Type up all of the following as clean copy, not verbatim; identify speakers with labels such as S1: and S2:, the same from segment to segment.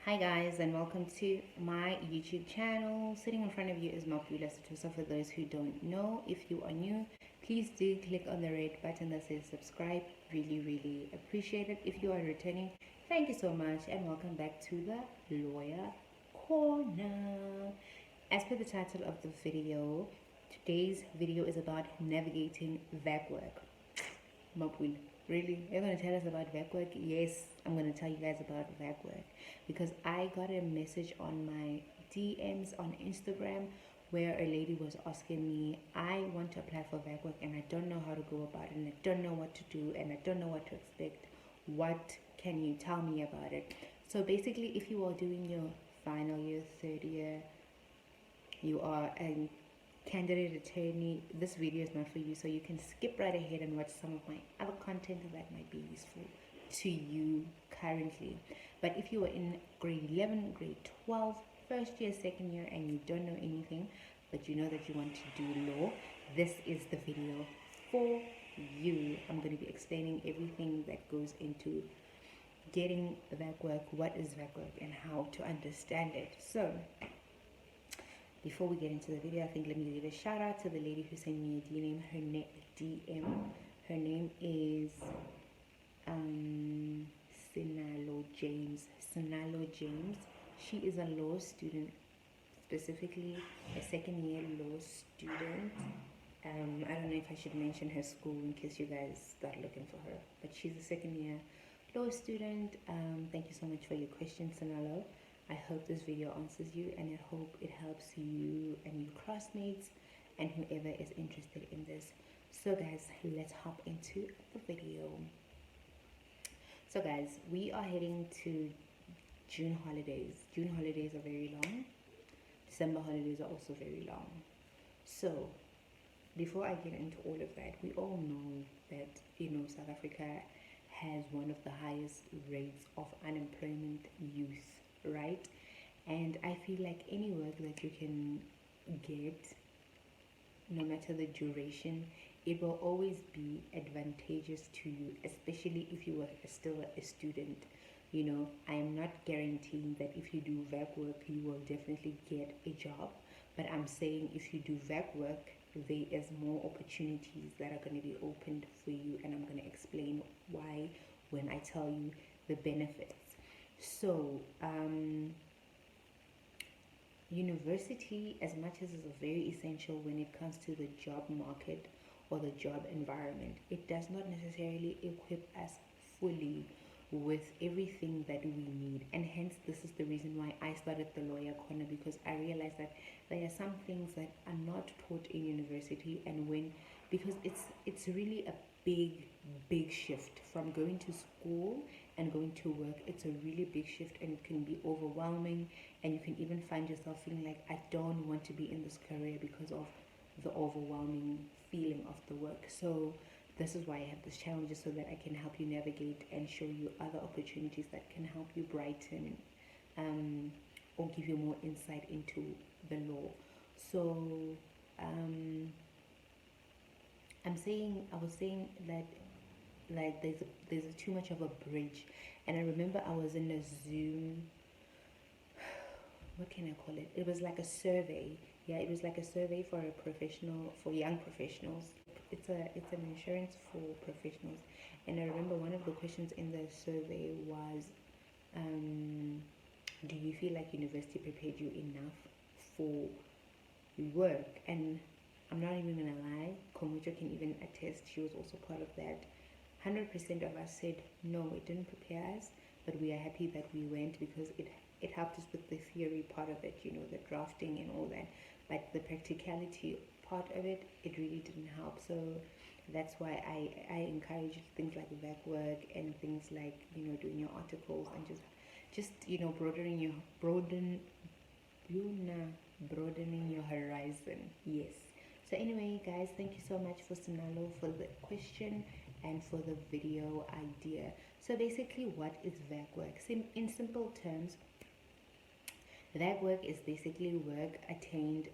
S1: Hi guys, and welcome to my YouTube channel. Sitting in front of you is Mapula. So for those who don't know, if you are new, please do click on the red button that says subscribe. Really appreciate it. If you are returning, thank you so much and welcome back to the Lawyer Corner. As per the title of the video, today's video is about navigating VAC work. Mapul, really? You're going to tell us about VAC work? Yes, I'm going to tell you guys about VAC work because I got a message on my DMs on Instagram where a lady was asking me, I want to apply for VAC work and I don't know how to go about it and I don't know what to do and I don't know what to expect. What can you tell me about it? So basically, if you are doing your final year, third year, you are a candidate attorney, this video is not for you, so you can skip right ahead and watch some of my other content that might be useful to you currently. But if you are in grade 11, grade 12, first year, second year, and you don't know anything but you know that you want to do law, this is the video for you. I'm going to be explaining everything that goes into getting VAC work, what is VAC work, and how to understand it. So before we get into the video, I think let me give a shout out to the lady who sent me a DM. Her name is Sinalo James. She is a law student, specifically a second year law student. I don't know if I should mention her school in case you guys start looking for her, but she's a second year law student. Thank you so much for your question, Sinalo. I hope this video answers you and I hope it helps you and your classmates and whoever is interested in this. So guys, let's hop into the video. So guys, we are heading to June holidays. June holidays are very long. December holidays are also very long. So before I get into all of that, we all know that, South Africa has one of the highest rates of unemployment youth, right? And I feel like any work that you can get, no matter the duration, it will always be advantageous to you, especially if you are still a student. I am not guaranteeing that if you do VAC work you will definitely get a job, but I'm saying if you do VAC work there is more opportunities that are going to be opened for you, and I'm going to explain why when I tell you the benefits. So university, as much as is very essential when it comes to the job market or the job environment, it does not necessarily equip us fully with everything that we need, and hence this is the reason why I started the Lawyer Corner, because I realized that there are some things that are not taught in university, and because it's really a big shift from going to school and going to work. It's a really big shift and it can be overwhelming, and you can even find yourself feeling like I don't want to be in this career because of the overwhelming feeling of the work. So this is why I have this channel, just so that I can help you navigate and show you other opportunities that can help you brighten or give you more insight into the law. So I was saying that like there's too much of a bridge, and I remember I was in a Zoom, what can I call it? It was like a survey. Yeah, it was like a survey for young professionals. It's an insurance for professionals, and I remember one of the questions in the survey was, do you feel like university prepared you enough for work? And I'm not even gonna lie, Komucho can even attest, she was also part of that. 100% of us said no, it didn't prepare us, but we are happy that we went because it helped us with the theory part of it, the drafting and all that, but the practicality part of it really didn't help. So that's why I encourage things like VAC work and things like doing your articles and just broadening your horizon. Yes. So anyway guys, thank you so much for Sinalo for the question and for the video idea. So basically, what is VAC work? In simple terms, VAC work is basically work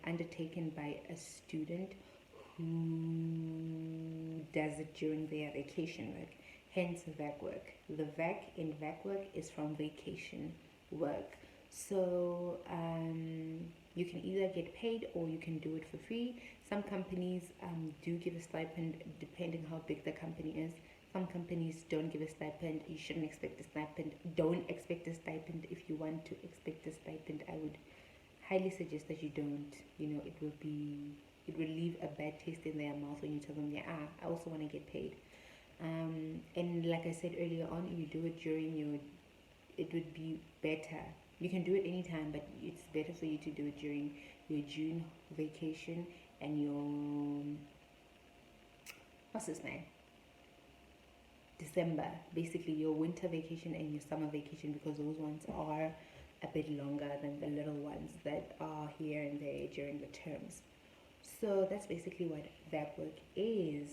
S1: undertaken by a student who does it during their vacation work, hence VAC work. The VAC in VAC work is from vacation, work. So you can either get paid or you can do it for free. Some companies do give a stipend depending how big the company is. Some companies don't give a stipend. You shouldn't expect a stipend. Don't expect a stipend. If you want to expect a stipend, I would highly suggest that you don't. It will leave a bad taste in their mouth when you tell them, yeah, I also want to get paid. And like I said earlier on, you do it during your, it would be better. You can do it anytime, but it's better for you to do it during your June vacation and your, what's his name? December, basically your winter vacation and your summer vacation, because those ones are a bit longer than the little ones that are here and there during the terms. So that's basically what that work is.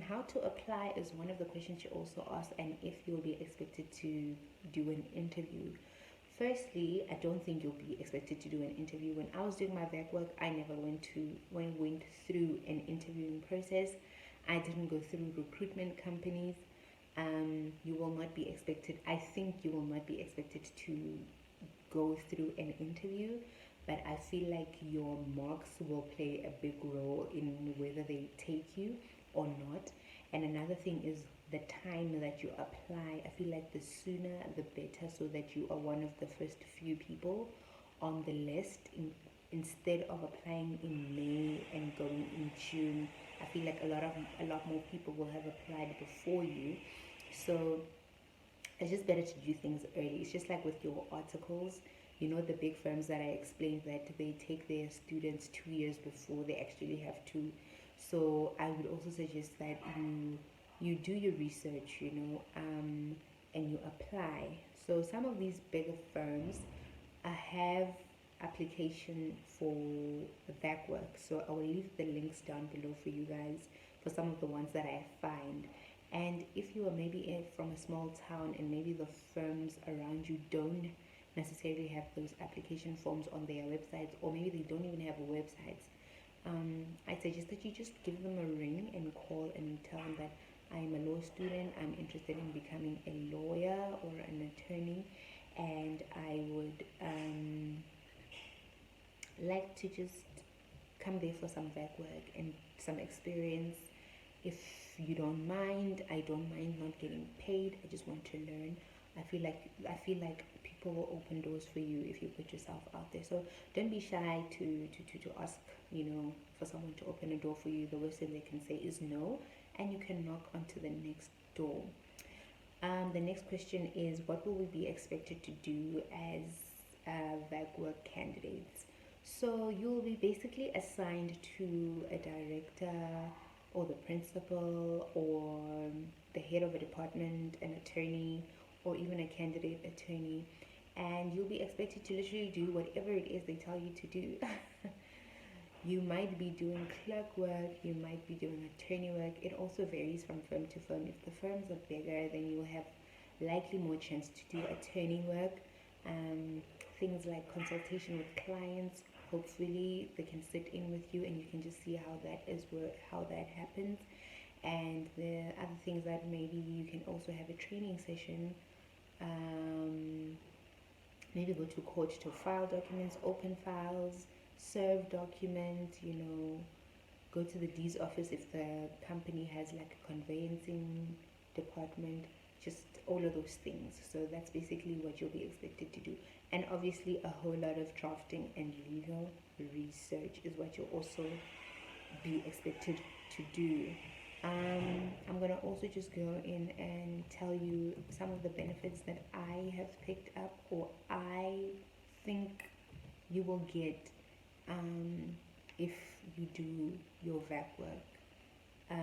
S1: How to apply is one of the questions you also asked, and if you'll be expected to do an interview. Firstly, I don't think you'll be expected to do an interview. When I was doing my VAC work, I never went through an interviewing process. I didn't go through recruitment companies. You will not be expected. I think you will not be expected to go through an interview, but I feel like your marks will play a big role in whether they take you or not. And another thing is the time that you apply. I feel like the sooner the better, so that you are one of the first few people on the list instead of applying in May and going in June. I feel like a lot more people will have applied before you. So it's just better to do things early. It's just like with your articles. You know, the big firms that I explained, that they take their students 2 years before they actually have to. So I would also suggest that you do your research, and you apply. So some of these bigger firms have application for VAC work. So I will leave the links down below for you guys for some of the ones that I find. And if you are maybe from a small town and maybe the firms around you don't necessarily have those application forms on their websites, or maybe they don't even have websites, I suggest that you just give them a ring and call and tell them that I'm a law student, I'm interested in becoming a lawyer or an attorney, and I would like to just come there for some VAC work and some experience. If you don't mind, I don't mind not getting paid. I just want to learn. I feel like people will open doors for you if you put yourself out there. So don't be shy to ask, for someone to open a door for you. The worst thing they can say is no, and you can knock onto the next door. The next question is, what will we be expected to do as VAC work candidates? So you'll be basically assigned to a director or the principal or the head of a department, an attorney, or even a candidate attorney, and you'll be expected to literally do whatever it is they tell you to do. You might be doing clerk work, you might be doing attorney work. It also varies from firm to firm. If the firms are bigger, then you'll have likely more chance to do attorney work. Things like consultation with clients. Hopefully they can sit in with you and you can just see how that happens. And the other things that maybe you can also have a training session, maybe go to court to file documents, open files, serve documents, go to the D's office if the company has like a conveyancing department, just all of those things. So that's basically what you'll be expected to do. And obviously a whole lot of drafting and legal research is what you'll also be expected to do. I'm going to also just go in and tell you some of the benefits that I have picked up, or I think you will get if you do your VAC work.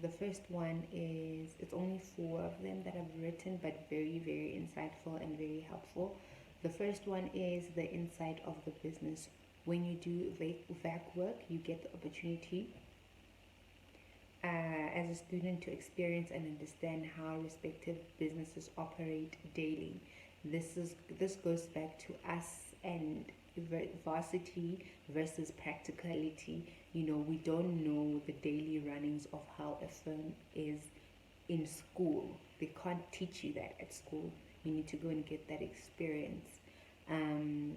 S1: The first one is, it's only 4 of them that I've written, but very, very insightful and very helpful. The first one is the inside of the business. When you do VAC work, you get the opportunity as a student to experience and understand how respective businesses operate daily. This goes back to us and varsity versus practicality. We don't know the daily runnings of how a firm is in school. They can't teach you that at school. You need to go and get that experience. um,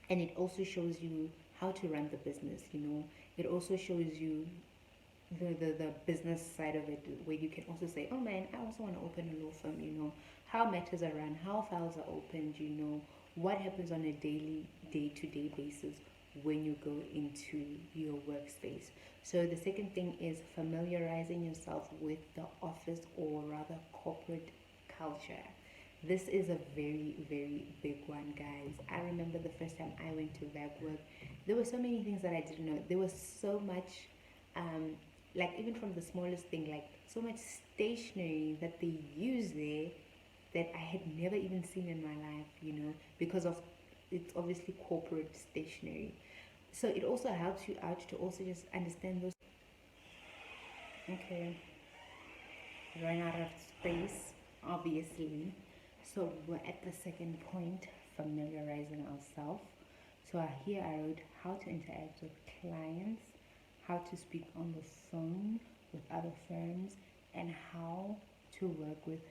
S1: and it also shows you how to run the business. It also shows you the business side of it, where you can also say, oh man, I also want to open a law firm. How matters are run, how files are opened, what happens on a daily, day-to-day basis when you go into your workspace. So the second thing is familiarizing yourself with the office, or rather corporate culture. This is a very, very big one, guys. I remember the first time I went to VAC work, there were so many things that I didn't know. There was so much, like even from the smallest thing, like so much stationery that they use there that I had never even seen in my life, because of it's obviously corporate stationery. So it also helps you out to also just understand those. Okay, run out of space, obviously. So we're at the second point, familiarizing ourselves. So here I wrote how to interact with clients, how to speak on the phone with other firms, and how to work with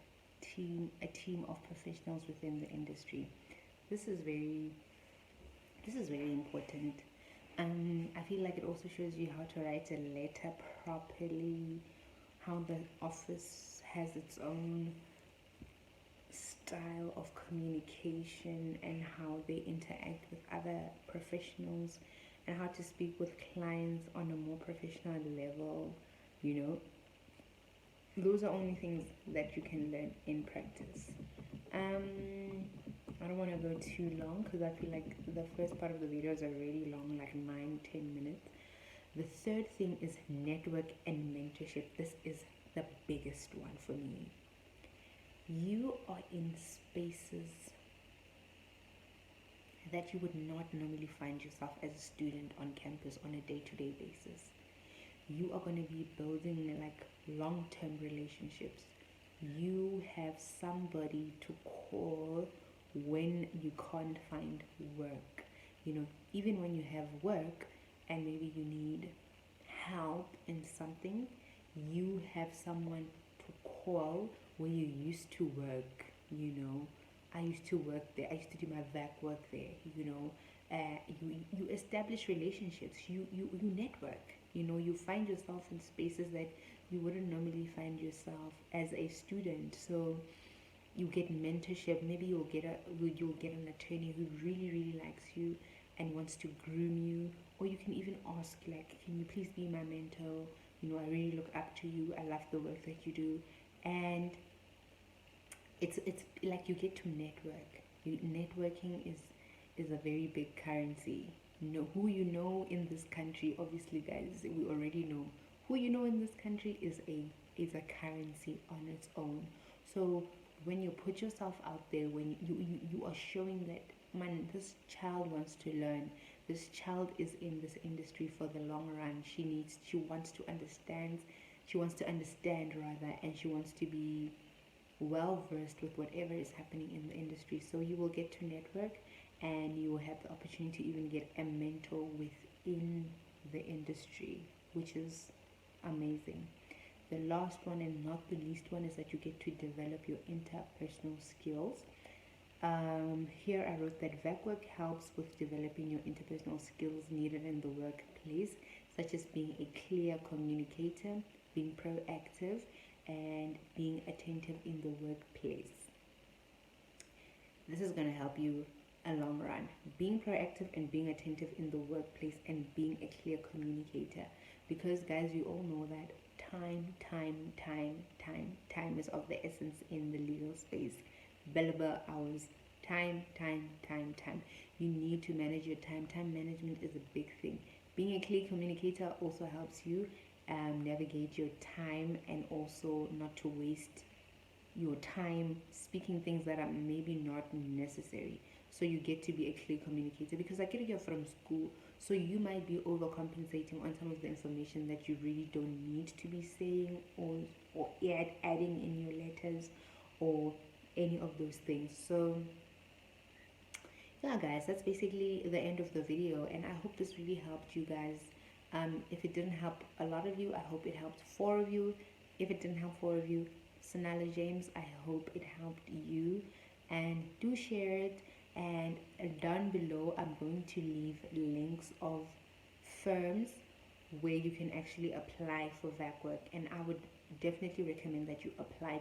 S1: a team of professionals within the industry. This is very important. I feel like it also shows you how to write a letter properly, how the office has its own style of communication, and how they interact with other professionals, and how to speak with clients on a more professional level. you know those are only things that you can learn in practice. I don't want to go too long, because I feel like the first part of the video is already long, like 9-10 minutes. The third thing is network and mentorship. This is the biggest one for me. You are in spaces that you would not normally find yourself as a student on campus on a day-to-day basis. You are going to be building like long-term relationships. You have somebody to call when you can't find work. Even when you have work and maybe you need help in something, you have someone to call where you used to work. I used to work there. I used to do my VAC work there. You establish relationships. You network. You find yourself in spaces that you wouldn't normally find yourself as a student. So you get mentorship. Maybe you'll get an attorney who really, really likes you and wants to groom you. Or you can even ask, like, can you please be my mentor? I really look up to you. I love the work that you do. And it's like you get to network. Networking is a very big currency. Who in this country. Obviously, guys, we already know who in this country is a currency on its own. So when you put yourself out there, when you are showing that, man, this child wants to learn, this child is in this industry for the long run. She wants to understand, rather, and she wants to be well versed with whatever is happening in the industry. So you will get to network, and you will have the opportunity to even get a mentor within the industry, which is amazing. The last one, and not the least one, is that you get to develop your interpersonal skills. Here I wrote that VAC work helps with developing your interpersonal skills needed in the workplace, such as being a clear communicator, being proactive, and being attentive in the workplace. This is going to help you a long run. Being proactive and being attentive in the workplace, and being a clear communicator. Because, guys, you all know that time is of the essence in the legal space. Billable hours, time. You need to manage your time. Time management is a big thing. Being a clear communicator also helps you navigate your time, and also not to waste your time speaking things that are maybe not necessary. So you get to be a clear communicator, because I get here from school, so you might be overcompensating on some of the information that you really don't need to be saying, or adding in your letters, or any of those things. So yeah, guys, that's basically the end of the video, and I hope this really helped you guys. If it didn't help a lot of you, I hope it helped 4 of you. If it didn't help 4 of you, Sonala James. I hope it helped you, and do share it. And down below, I'm going to leave links of firms where you can actually apply for VAC work, and I would definitely recommend that you apply